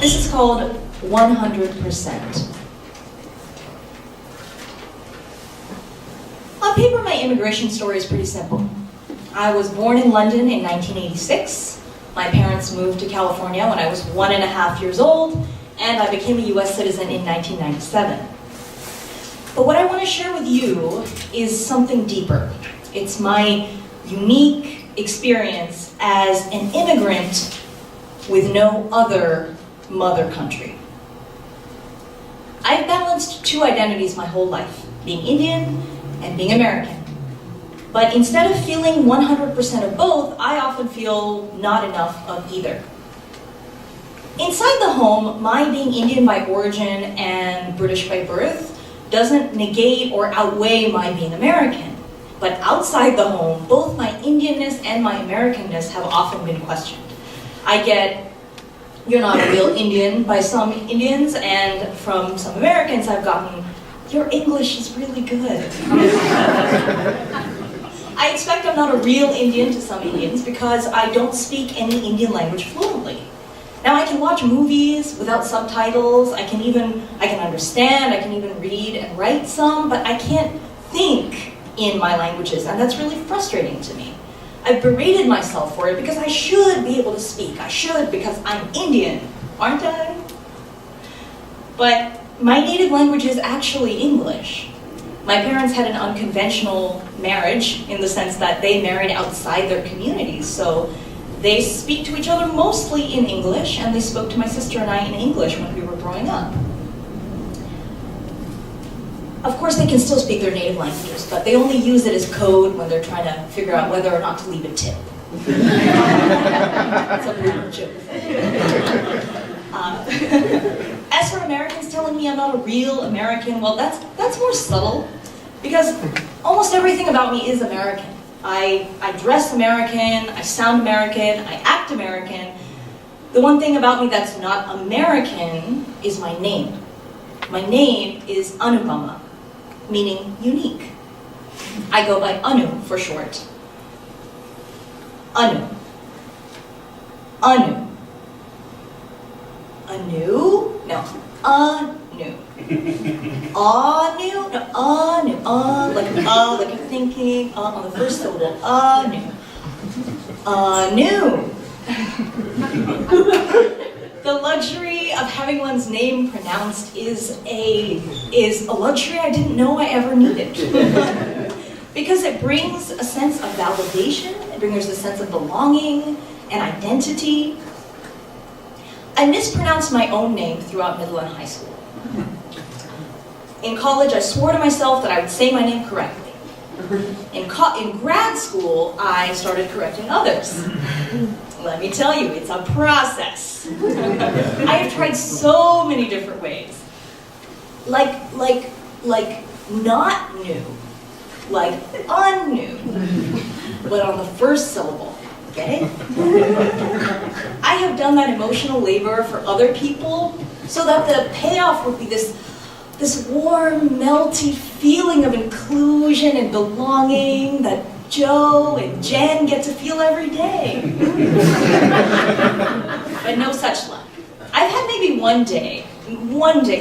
This is called 100%. On paper, my immigration story is pretty simple. I was born in London in 1986. My parents moved to California when I was 1.5 years old, and I became a US citizen in 1997. But what I want to share with you is something deeper. It's my unique experience as an immigrant with no other mother country. I've balanced two identities my whole life, being Indian and being American. But instead of feeling 100% of both, I often feel not enough of either. Inside the home, my being Indian by origin and British by birth doesn't negate or outweigh my being American. But outside the home, both my Indianness and my Americanness have often been questioned. I get, "You're not a real Indian" by some Indians, and from some Americans I've gotten, "Your English is really good." I expect I'm not a real Indian to some Indians because I don't speak any Indian language fluently. Now I can watch movies without subtitles, I can understand, I can even read and write some, but I can't think in my languages, and that's really frustrating to me. I've berated myself for it because I should be able to speak. I should because I'm Indian, aren't I? But my native language is actually English. My parents had an unconventional marriage in the sense that they married outside their communities, so they speak to each other mostly in English, and they spoke to my sister and I in English when we were growing up. Of course, they can still speak their native languages, but they only use it as code when they're trying to figure out whether or not to leave a tip. That's a weird joke. As for Americans telling me I'm not a real American, well, that's more subtle, because almost everything about me is American. I dress American, I sound American, I act American. The one thing about me that's not American is my name. My name is Anupama, meaning unique. I go by Anu for short. Anu. Anu. Anu? No. Anu. Anu? No. Anu. Like you're thinking. On the first syllable. Anu. Anu. The luxury of having one's name pronounced is a luxury I didn't know I ever needed. Because it brings a sense of validation, it brings a sense of belonging and identity. I mispronounced my own name throughout middle and high school. In college, I swore to myself that I would say my name correctly. In grad school, I started correcting others. Let me tell you, it's a process. I have tried so many different ways. Like not new, like un-new, but on the first syllable. Get it? I have done that emotional labor for other people so that the payoff would be this warm, melty feeling of inclusion and belonging that Joe and Jen get to feel every day. But no such luck. I've had maybe one day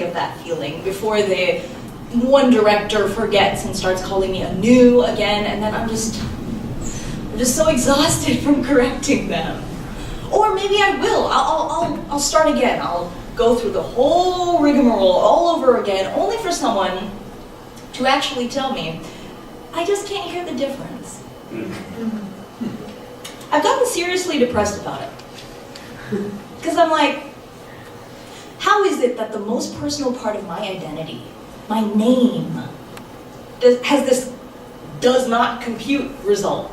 of that feeling before the one director forgets and starts calling me a new again, and then I'm just so exhausted from correcting them. Or maybe I will. I'll start again. I'll go through the whole rigmarole all over again, only for someone to actually tell me, I just can't hear the difference. I've gotten seriously depressed about it. Because I'm like, how is it that the most personal part of my identity, my name, has this does not compute result?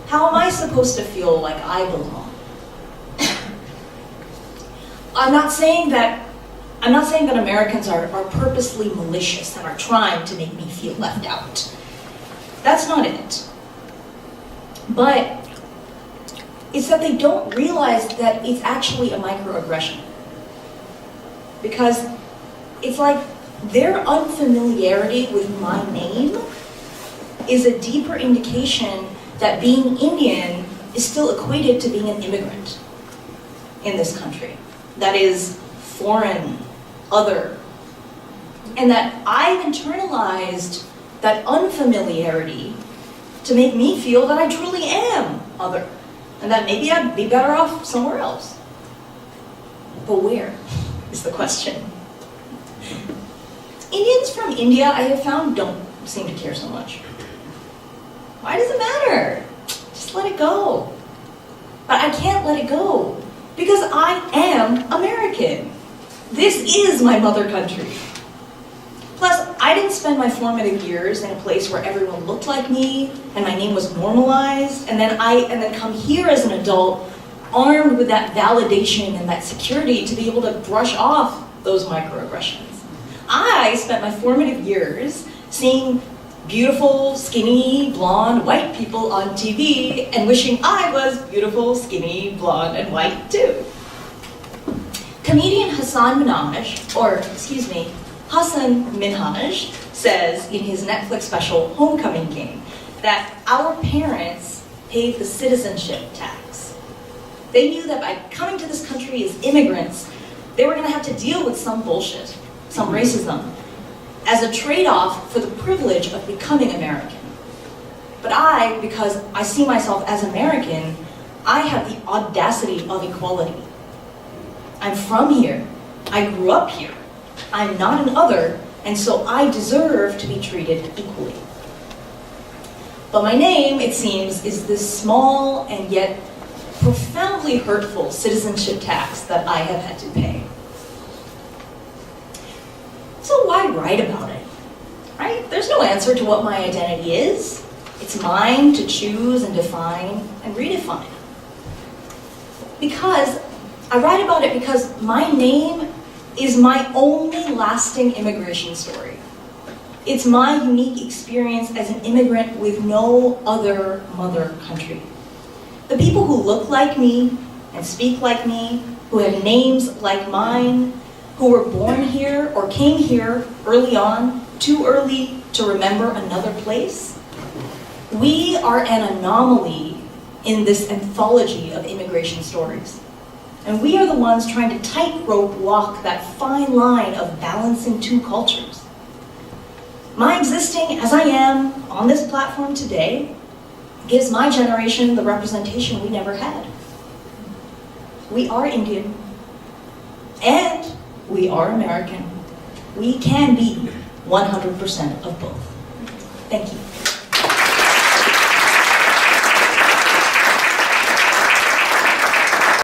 How am I supposed to feel like I belong? I'm not saying that Americans are purposely malicious and are trying to make me feel left out. That's not it. But it's that they don't realize that it's actually a microaggression. Because it's like their unfamiliarity with my name is a deeper indication that being Indian is still equated to being an immigrant in this country. that is foreign, other, and that I've internalized that unfamiliarity to make me feel that I truly am other, and that maybe I'd be better off somewhere else. But where is the question? Indians from India, I have found, don't seem to care so much. Why does it matter? Just let it go. But I can't let it go because I am American. This is my mother country. Plus, I didn't spend my formative years in a place where everyone looked like me and my name was normalized, and then come here as an adult armed with that validation and that security to be able to brush off those microaggressions. I spent my formative years seeing beautiful, skinny, blonde, white people on TV and wishing I was beautiful, skinny, blonde, and white too. Comedian Hassan Minhaj says in his Netflix special Homecoming King that our parents paid the citizenship tax. They knew that by coming to this country as immigrants, they were going to have to deal with some bullshit, some racism, as a trade-off for the privilege of becoming American. But because I see myself as American, I have the audacity of equality. I'm from here. I grew up here. I'm not an other, and so I deserve to be treated equally. But my name, it seems, is this small and yet profoundly hurtful citizenship tax that I have had to pay. So why write about it, right? There's no answer to what my identity is. It's mine to choose and define and redefine. Because I write about it because my name is my only lasting immigration story. It's my unique experience as an immigrant with no other mother country. The people who look like me and speak like me, who have names like mine, who were born here or came here early on, too early to remember another place, we are an anomaly in this anthology of immigration stories. And we are the ones trying to tightrope walk that fine line of balancing two cultures. My existing as I am on this platform today gives my generation the representation we never had. We are Indian, and we are American. We can be 100% of both. Thank you.